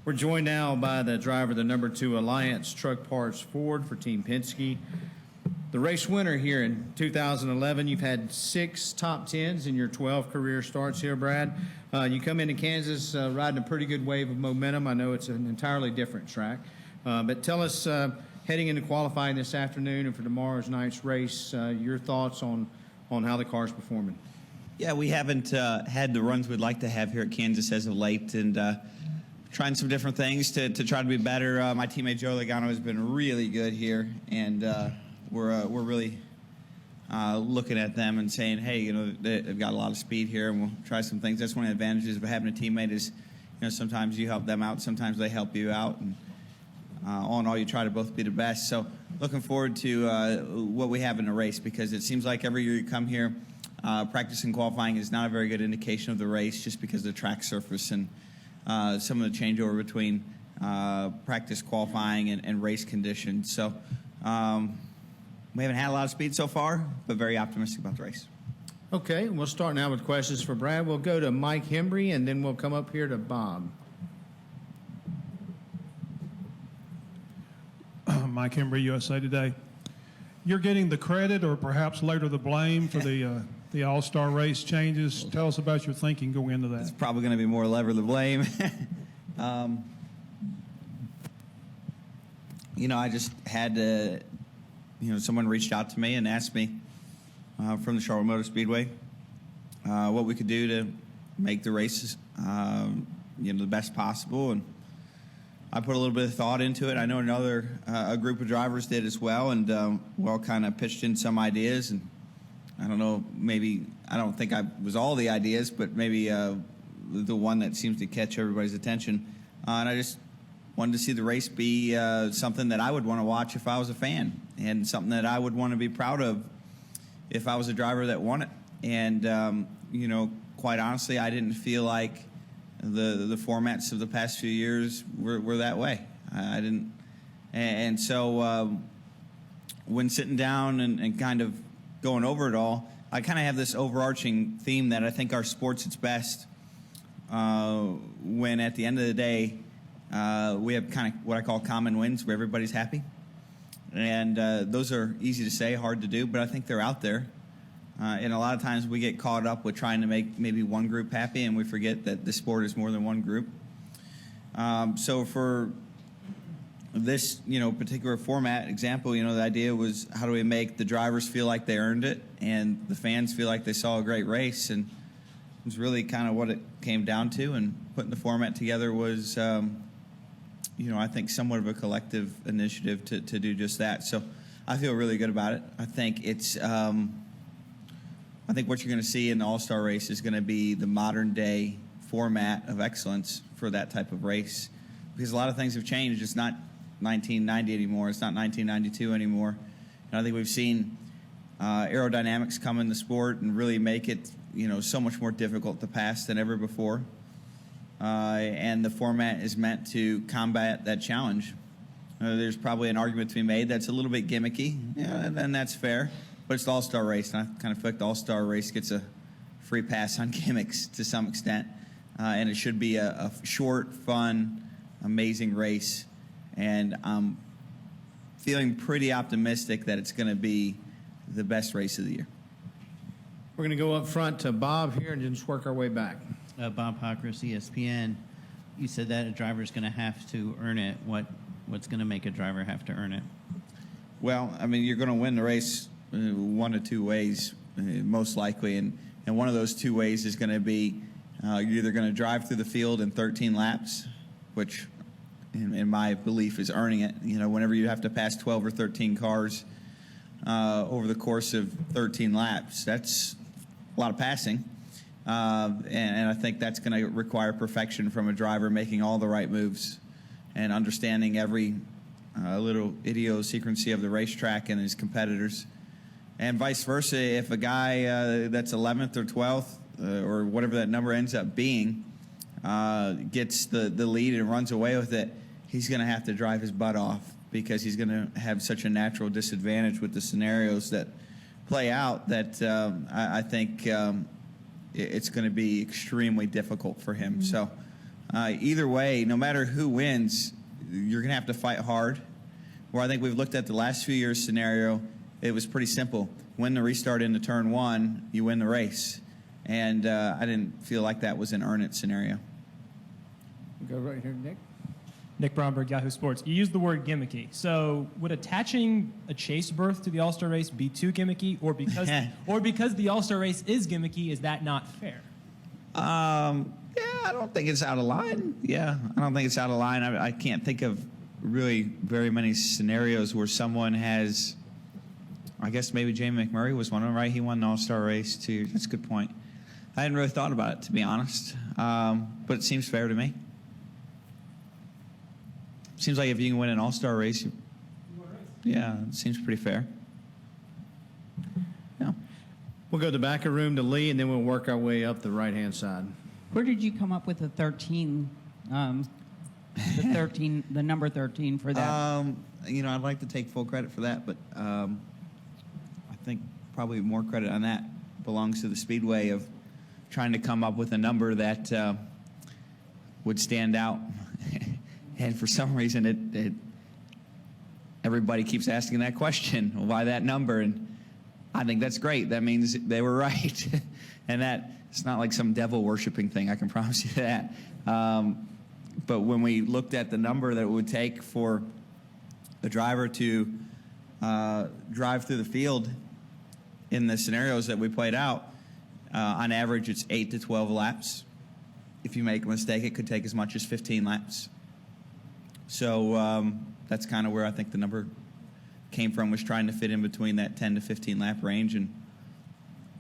We're joined now by the driver of the number 2 Alliance Truck Parts Ford for Team Penske. The race winner here in 2011. You've had 6 top 10s in your 12 career starts here, Brad. You come into Kansas riding a pretty good wave of momentum. I know it's an entirely different track. But tell us, heading into qualifying this afternoon and for tomorrow's night's race, your thoughts on how the car's performing. Yeah, we haven't had the runs we'd like to have here at Kansas as of late, and trying some different things to try to be better. My teammate Joe Logano has been really good here, and we're really looking at them and saying, hey, you know, they've got a lot of speed here, and we'll try some things. That's one of the advantages of having a teammate is, you know, sometimes you help them out, sometimes they help you out, and all in all, you try to both be the best. So looking forward to what we have in the race, because it seems like every year you come here, practice and qualifying is not a very good indication of the race just because of the track surface and some of the changeover between practice, qualifying, and race conditions. So we haven't had a lot of speed so far, but very optimistic about the race. Okay, we'll start now with questions for Brad. We'll go to Mike Hembry, and then we'll come up here to Bob. Mike Hembry, USA Today. You're getting the credit, or perhaps later the blame, for the All-Star race changes. Tell us about your thinking going into that. It's probably going to be more lever the blame. You know, I just had to, you know, someone reached out to me and asked me from the Charlotte Motor Speedway what we could do to make the races, you know, the best possible. And I put a little bit of thought into it. I know a group of drivers did as well, and we all kind of pitched in some ideas. And I don't know, maybe, I don't think I was all the ideas, but maybe the one that seems to catch everybody's attention. And I just wanted to see the race be something that I would want to watch if I was a fan, and something that I would want to be proud of if I was a driver that won it. And, you know, quite honestly, I didn't feel like the formats of the past few years were that way. I didn't. And so when sitting down and kind of going over it all, I kind of have this overarching theme that I think our sport's its best when at the end of the day we have kind of what I call common wins where everybody's happy. And those are easy to say, hard to do, but I think they're out there. And a lot of times we get caught up with trying to make maybe one group happy, and we forget that the sport is more than one group. So for this, you know, particular format example, you know, the idea was, how do we make the drivers feel like they earned it and the fans feel like they saw a great race? And it was really kind of what it came down to. And putting the format together was, you know, I think somewhat of a collective initiative to do just that. So I feel really good about it. I think it's, I think what you're going to see in the All-Star race is going to be the modern day format of excellence for that type of race, because a lot of things have changed. It's not 1990 anymore. It's not 1992 anymore. And I think we've seen aerodynamics come in the sport and really make it, you know, so much more difficult to pass than ever before. And the format is meant to combat that challenge. There's probably an argument to be made that's a little bit gimmicky, yeah, and that's fair. But it's the All-Star race, and I kind of feel like the All-Star race gets a free pass on gimmicks to some extent. And it should be a short, fun, amazing race. And I'm feeling pretty optimistic that it's going to be the best race of the year. We're going to go up front to Bob here and just work our way back. Bob Hockris, ESPN. You said that a driver's going to have to earn it. What's going to make a driver have to earn it? Well, I mean, you're going to win the race one of two ways, most likely. And one of those two ways is going to be you're either going to drive through the field in 13 laps, which in my belief is earning it. You know, whenever you have to pass 12 or 13 cars over the course of 13 laps, that's a lot of passing. And I think that's going to require perfection from a driver, making all the right moves and understanding every little idiosyncrasy of the racetrack and his competitors. And vice versa, if a guy that's 11th or 12th or whatever that number ends up being gets the lead and runs away with it, he's going to have to drive his butt off, because he's going to have such a natural disadvantage with the scenarios that play out that I think it's going to be extremely difficult for him. So Either way, no matter who wins, you're going to have to fight hard. Where I think we've looked at the last few years' scenario, it was pretty simple. Win the restart into turn 1, you win the race. And I didn't feel like that was an earn it scenario. Go right here, Nick. Nick Bromberg, Yahoo Sports. You used the word gimmicky. So would attaching a chase berth to the All-Star race be too gimmicky, or because the All-Star race is gimmicky, is that not fair? Yeah, I don't think it's out of line. Yeah, I don't think it's out of line. I can't think of really very many scenarios where someone has, I guess maybe Jamie McMurray was one of them, right? He won an All-Star race too. That's a good point. I hadn't really thought about it, to be honest, but it seems fair to me. Seems like if you can win an All-Star race, yeah, it seems pretty fair. Yeah. We'll go to the back of the room to Lee, and then we'll work our way up the right-hand side. Where did you come up with the 13, the number 13 for that? You know, I'd like to take full credit for that, but I think probably more credit on that belongs to the Speedway of trying to come up with a number that would stand out. And for some reason, everybody keeps asking that question, why that number? And I think that's great. That means they were right. And that it's not like some devil worshiping thing, I can promise you that. But when we looked at the number that it would take for a driver to drive through the field in the scenarios that we played out, on average, it's 8 to 12 laps. If you make a mistake, it could take as much as 15 laps. So that's kind of where I think the number came from, was trying to fit in between that 10 to 15 lap range, and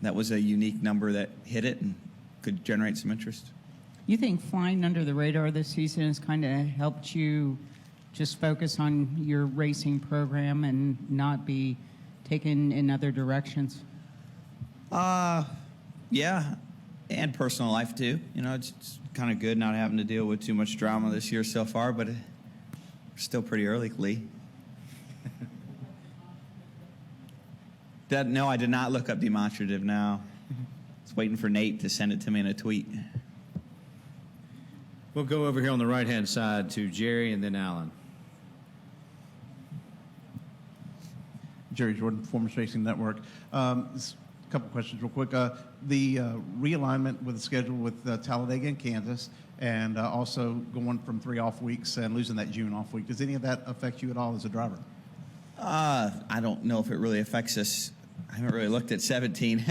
that was a unique number that hit it and could generate some interest. You think flying under the radar this season has kind of helped you just focus on your racing program and not be taken in other directions? Yeah, and personal life too. You know, it's kind of good not having to deal with too much drama this year so far, but still pretty early, Lee. No, I did not look up demonstrative now. I was waiting for Nate to send it to me in a tweet. We'll go over here on the right-hand side to Jerry and then Alan. Jerry Jordan, Performance Racing Network. A couple questions real quick. The realignment with the schedule with Talladega and Kansas, and also going from 3 off weeks and losing that June off week. Does any of that affect you at all as a driver? I don't know if it really affects us. I haven't really looked at 17.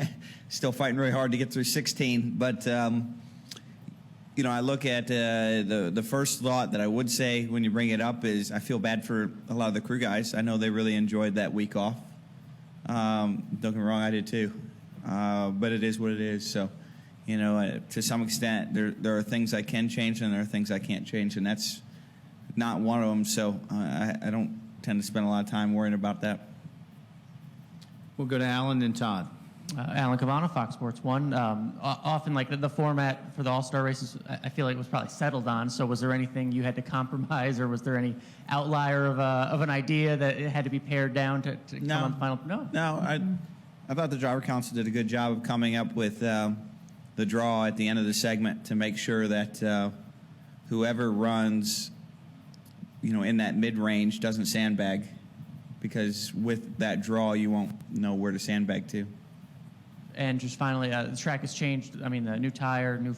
Still fighting really hard to get through 16. But, you know, I look at the first thought that I would say when you bring it up is I feel bad for a lot of the crew guys. I know they really enjoyed that week off. Don't get me wrong, I did too. But it is what it is. So, you know, to some extent, there are things I can change and there are things I can't change, and that's not one of them. So I don't tend to spend a lot of time worrying about that. We'll go to Alan and Todd. Alan Cavana, Fox Sports 1. Often, like the format for the All-Star races, I feel like it was probably settled on. So was there anything you had to compromise, or was there any outlier of an idea that it had to be pared down to come on the final? No, I thought the driver council did a good job of coming up with the draw at the end of the segment to make sure that whoever runs, you know, in that mid-range doesn't sandbag, because with that draw, you won't know where to sandbag to. And just finally, the track has changed. I mean, the new tire, new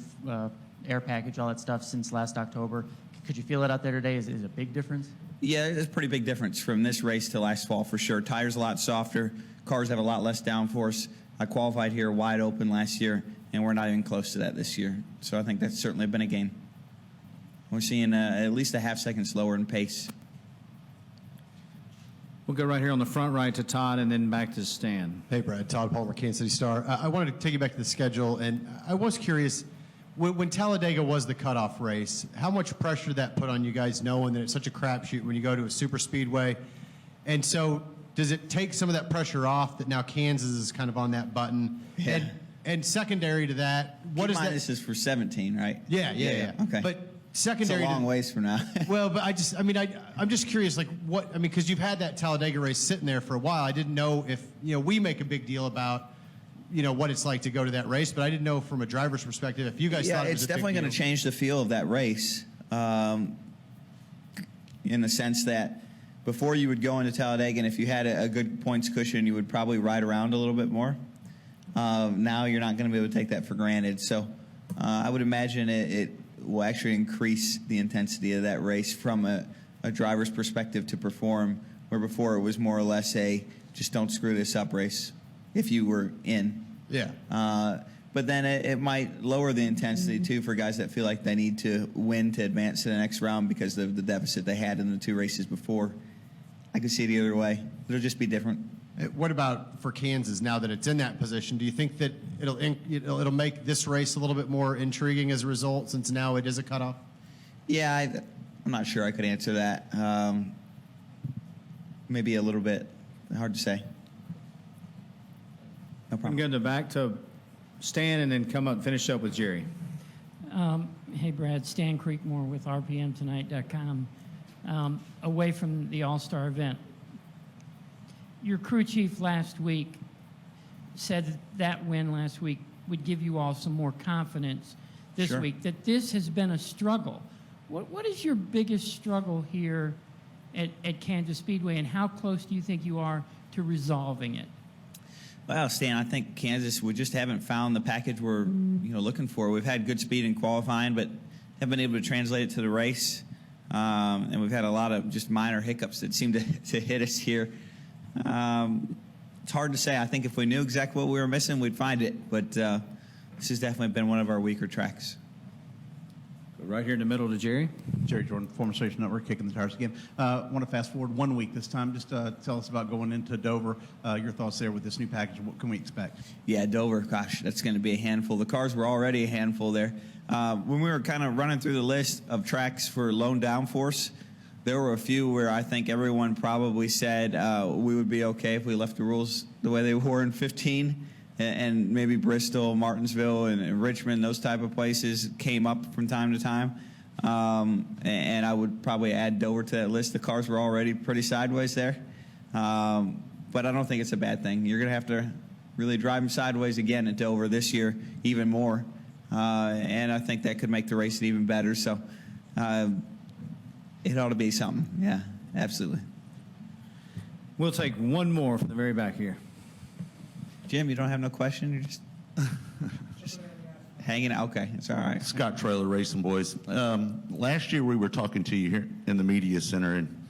air package, all that stuff since last October. Could you feel it out there today? Is it a big difference? Yeah, it's a pretty big difference from this race to last fall for sure. Tires a lot softer. Cars have a lot less downforce. I qualified here wide open last year, and we're not even close to that this year. So I think that's certainly been a gain. We're seeing at least a half second slower in pace. We'll go right here on the front right to Todd and then back to Stan. Hey, Brad. Todd Palmer, Kansas City Star. I wanted to take you back to the schedule, and I was curious, when Talladega was the cutoff race, how much pressure did that put on you guys, knowing that it's such a crapshoot when you go to a super speedway? And so does it take some of that pressure off that now Kansas is kind of on that button? Yeah. And secondary to that, what is that? This is for 17, right? Yeah. Okay. But It's secondary a long to, ways from now. well, but I'm just curious, like because you've had that Talladega race sitting there for a while. I didn't know if, we make a big deal about, what it's like to go to that race, but I didn't know from a driver's perspective if you guys Yeah, thought it was it's a big definitely going to deal. change the feel of that race, in the sense that before you would go into Talladega, and if you had a good points cushion, you would probably ride around a little bit more. Now you're not going to be able to take that for granted. So I would imagine it will actually increase the intensity of that race from a driver's perspective to perform, where before it was more or less a just don't screw this up race if you were in. Yeah. But then it might lower the intensity, too, for guys that feel like they need to win to advance to the next round because of the deficit they had in the 2 races before. I could see it either way. It'll just be different. What about for Kansas now that it's in that position? Do you think that it'll make this race a little bit more intriguing as a result, since now it is a cutoff? Yeah, I'm not sure I could answer that. Maybe a little bit. Hard to say. No I'm problem. going to back to Stan and then come up and finish up with Jerry. Hey, Brad. Stan Creekmore with RPMTonight.com. Away from the All-Star event, your crew chief last week said that win last week would give you all some more confidence this Sure. week, that this has been a struggle. What is your biggest struggle here at Kansas Speedway, and how close do you think you are to resolving it? Well, Stan, I think Kansas, we just haven't found the package we're looking for. We've had good speed in qualifying, but haven't been able to translate it to the race. And we've had a lot of just minor hiccups that seem to hit us here. It's hard to say. I think if we knew exactly what we were missing, we'd find it. But this has definitely been one of our weaker tracks. Right here in the middle to Jerry. Jerry Jordan, former Station Network, kicking the tires again. Want to fast forward 1 week this time. Just tell us about going into Dover. Your thoughts there with this new package. What can we expect? Yeah, Dover, gosh, that's going to be a handful. The cars were already a handful there. When we were kind of running through the list of tracks for lone downforce, there were a few where I think everyone probably said we would be okay if we left the rules the way they were in 15. And maybe Bristol, Martinsville, and Richmond, those type of places came up from time to time. And I would probably add Dover to that list. The cars were already pretty sideways there. But I don't think it's a bad thing. You're going to have to really drive them sideways again at Dover this year, even more. And I think that could make the race even better. So it ought to be something. Yeah, absolutely. We'll take one more from the very back here. Jim, you don't have no question? You're just hanging out? Okay, it's all right. Scott Trailer Racing Boys. Last year we were talking to you here in the media center, and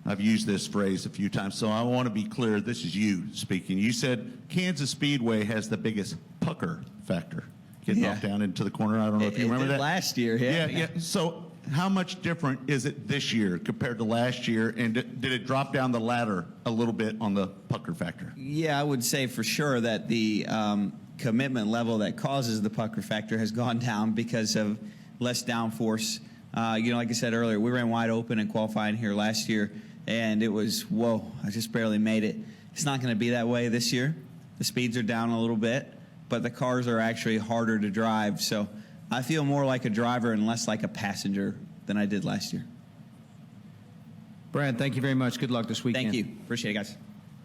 I've used this phrase a few times, so I want to be clear. This is you speaking. You said Kansas Speedway has the biggest pucker factor getting off down into the corner. I don't know if you remember that. Last year, yeah. Yeah. So how much different is it this year compared to last year, and did it drop down the ladder a little bit on the pucker factor? Yeah, I would say for sure that the commitment level that causes the pucker factor has gone down because of less downforce. Like I said earlier, we ran wide open in qualifying here last year, and it was, whoa, I just barely made it. It's not going to be that way this year. The speeds are down a little bit, but the cars are actually harder to drive. So I feel more like a driver and less like a passenger than I did last year. Brad, thank you very much. Good luck this weekend. Thank you. Appreciate it, guys.